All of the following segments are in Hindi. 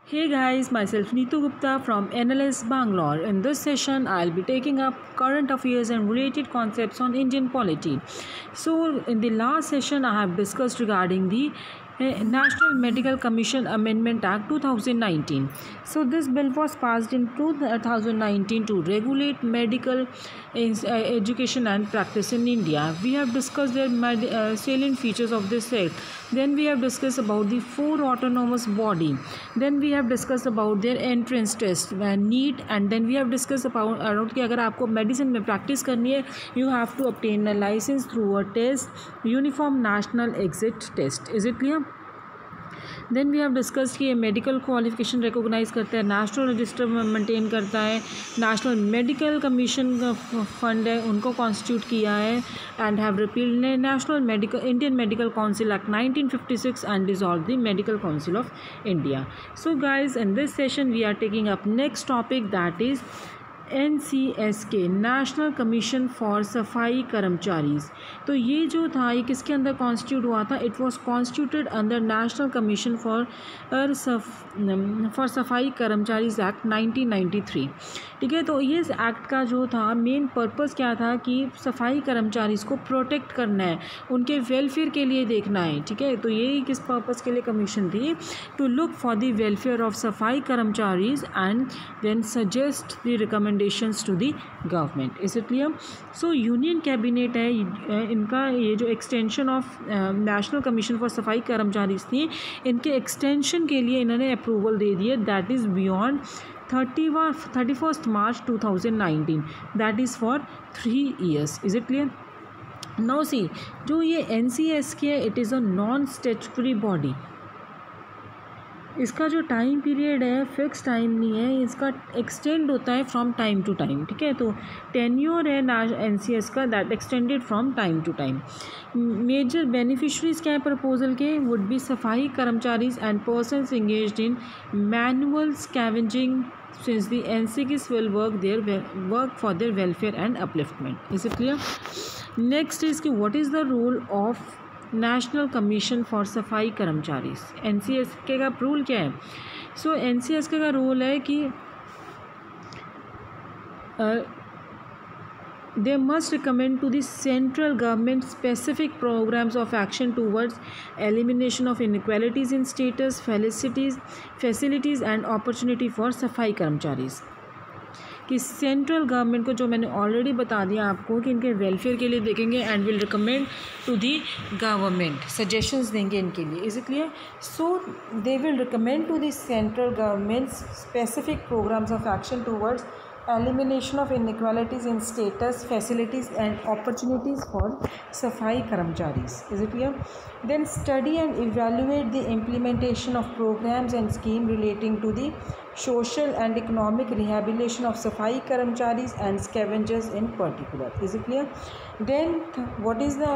Hey guys, myself Neetu Gupta from NLS Bangalore. In this session, I'll be taking up current affairs and related concepts on Indian polity. So, in the last session, I have discussed regarding the National Medical Commission Amendment Act 2019. So, this bill was passed in 2019 to regulate medical education and practice in India. We have discussed the salient features of this act. Then we have discussed about the four autonomous body. Then we have discussed about their entrance test, NEET, and then we have discussed about कि अगर आपको मेडिसिन में प्रैक्टिस करनी है you have to obtain a license through a test, uniform national exit test. Is it clear? Then we have discuss कि ये मेडिकल क्वालिफिकेशन रिकॉग्नाइज करता है, नेशनल रजिस्टर मेंटेन करता है, नेशनल मेडिकल कमीशन का फंड है उनको कॉन्स्टिट्यूट किया है, and have repealed national medical Indian medical council act 1956 and dissolve the medical council of India. So guys in this session we are taking up next topic that is NCSK national commission for सफाई कर्मचारीज़. तो ये जो था ये किसके अंदर कॉन्स्टिट्यूट हुआ था? It was constituted under national commission for सफाई कर्मचारीज़ एक्ट 1993. ठीक है, तो ये इस एक्ट का जो था मेन पर्पस क्या था कि सफाई कर्मचारीज़ को प्रोटेक्ट करना है, उनके वेलफेयर के लिए देखना है. ठीक है, तो ये किस पर्पस के लिए कमीशन थी? To look for the welfare of सफाई कर्मचारीज़ and then suggest the recommendations to the government. Is it clear? So union cabinet है इनका, ये जो extension of national commission for सफाई कर्मचारीज़ थी इनके एक्सटेंशन के लिए इन्होंने अप्रूवल दे दिए. That is beyond 31st March 2019. That is for 3 years. Is it clear? Now see, जो ये NCSK है it is a non statutory body. इसका जो टाइम पीरियड है फिक्स टाइम नहीं है, इसका एक्सटेंड होता है फ्रॉम टाइम टू टाइम. ठीक है, तो टेन्योर है NCS का that extended from time to time. Major beneficiaries क्या है प्रपोजल के? वुड बी सफाई कर्मचारीज and persons engaged in manual scavenging since the NCKs will work for their welfare and upliftment. Is it clear? Next is कि what is the role of national commission for सफाई कर्मचारीज़. NCSK का रूल क्या है? सो NCSK का रूल है कि they must recommend to the central government specific programs of action towards elimination of inequalities in status, facilities and opportunity for सफाई कर्मचारीज़. कि सेंट्रल गवर्नमेंट को, जो मैंने ऑलरेडी बता दिया आपको कि इनके वेलफेयर के लिए देखेंगे and will recommend to the government, suggestions देंगे इनके लिए. Is it clear? So they will recommend to the central government specific programs of action towards elimination of inequalities in status, facilities and opportunities for सफाई कर्मचारीज़. Is it clear? Then study and evaluate the implementation of programs and scheme relating to the social and economic rehabilitation of सफाई कर्मचारीज़ and scavengers in particular. Is it clear? Then what is the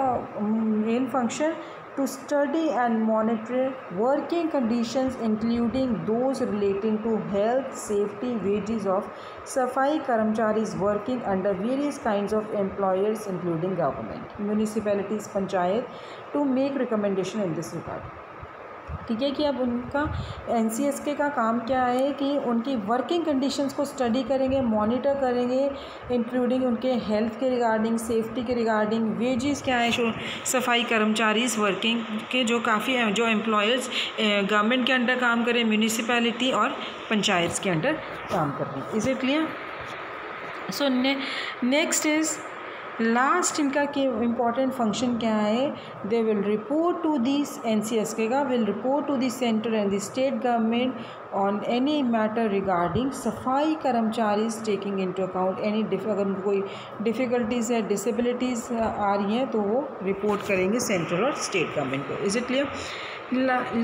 main function? To study and monitor working conditions including those relating to health, safety, wages of सफाई कर्मचारीज़ working under various kinds of employers including government, municipalities, panchayat, to make recommendation in this regard. ठीक है, कि अब उनका NCSK का काम क्या है कि उनकी वर्किंग कंडीशंस को स्टडी करेंगे, मॉनिटर करेंगे, इंक्लूडिंग उनके हेल्थ के रिगार्डिंग, सेफ्टी के रिगार्डिंग, वेजेस क्या है सफाई कर्मचारीज़ वर्किंग के, जो काफ़ी जो एम्प्लॉयर्स गवर्नमेंट के अंडर काम करें, म्यूनिसिपैलिटी और पंचायत के अंडर काम कर रहे हैं. Is it clear? So next is last इनका के इम्पॉर्टेंट फंक्शन क्या है? They will report to this NCSK का will report to the centre and the state government on any matter regarding Safai Karamcharis taking into account any अगर उनको कोई डिफ़िकल्टीज़ है, डिसेबिलिटीज़ आ रही हैं तो वो रिपोर्ट करेंगे सेंट्रल और स्टेट गवर्नमेंट को. Is it clear?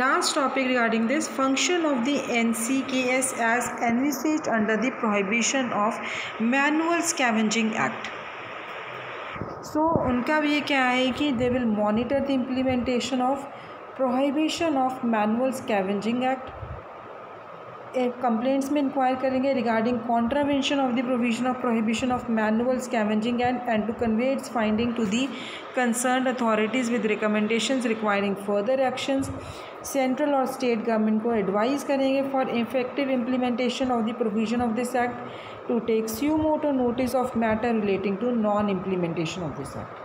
Last topic regarding this, function of the NCKS as envisaged under the Prohibition of Manual Scavenging Act. So उनका भी ये क्या है कि they will monitor the implementation of prohibition of manual scavenging act complaints में इंक्वायर करेंगे regarding contravention of the provision of prohibition of manual scavenging and to convey its finding to the concerned authorities with recommendations requiring further actions. Central और स्टेट गवर्नमेंट को एडवाइस करेंगे for effective implementation of the provision of this act to take suo motu notice of matter relating to non implementation of this act.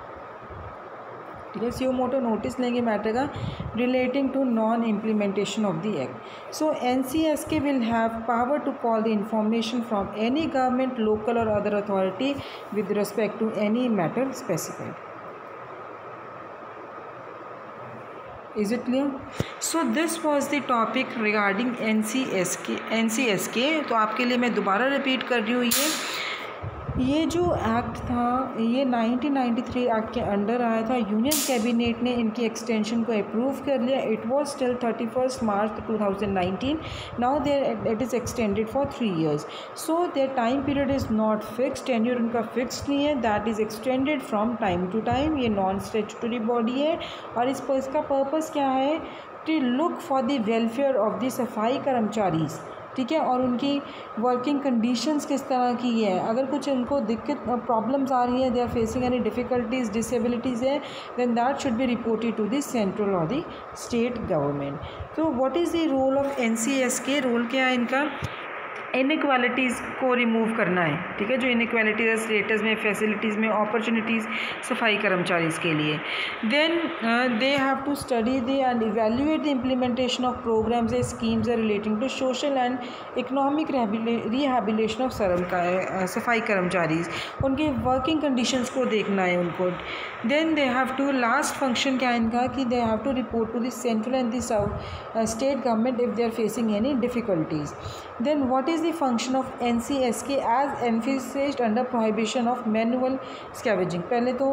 ठीक है, स्यू मोटो नोटिस लेंगे मैटर का relating to non implementation of the act. So NCSK will have power to call the information from any government local और other authority with respect to any matter specified. Is it clear? So this was the topic regarding NCSK। तो आपके लिए मैं दोबारा रिपीट कर रही हूँ, ये जो एक्ट था ये 1993 एक्ट के अंडर आया था। यूनियन कैबिनेट ने इनकी एक्सटेंशन को अप्रूव कर लिया। It was till 31 March 2019। Now there it is extended for 3 years। So their time period is not fixed, tenure उनका फिक्स्ड नहीं है, that is extended from time to time. ये नॉन स्टैट्यूटरी बॉडी है और इसका पर्पस क्या है, to look for the welfare of the safai karmacharis. ठीक है, और उनकी वर्किंग कंडीशंस किस तरह की है, अगर कुछ उनको दिक्कत प्रॉब्लम्स आ रही है, they are facing any difficulties disabilities है, then that should be reported to the central और द स्टेट गवर्नमेंट। तो what is the role of NCSK? Role क्या है इनका, इनइक्वालिटीज़ को रिमूव करना है। ठीक है, जो इनइक्वालिटीज़ है स्टेटस में, फैसिलिटीज़ में, अपॉर्चुनिटीज़ सफाई कर्मचारीज़ के लिए। Then they have to study the and evaluate the implementation of programmes and schemes relating to social and economic rehabilitation of सफाई कर्मचारीज़, उनके वर्किंग कंडीशंस को देखना है उनको। Then they have to, last function क्या है इनका, कि they have to report to the central and the state government if they are facing any difficulties. Then what is the function of NCSK as envisaged under prohibition of manual scavenging? पहले तो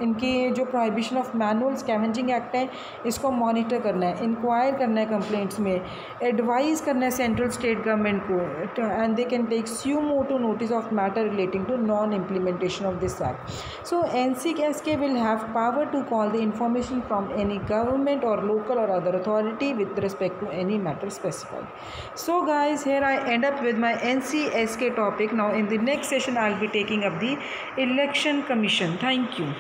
इनकी जो prohibition of manual scavenging act है इसको मॉनिटर करना है, इंक्वायर करना है कंप्लेंट्स में, एडवाइस करना है सेंट्रल स्टेट गवर्नमेंट को, and they can take suo motu notice of matter relating to non implementation of this act. So NCSK will have power to call the information from any government और लोकल और other authority with respect to any matter specified. So guys, here I end up with my NCSK topic. Now in the next session I'll be taking up the election commission. Thank you.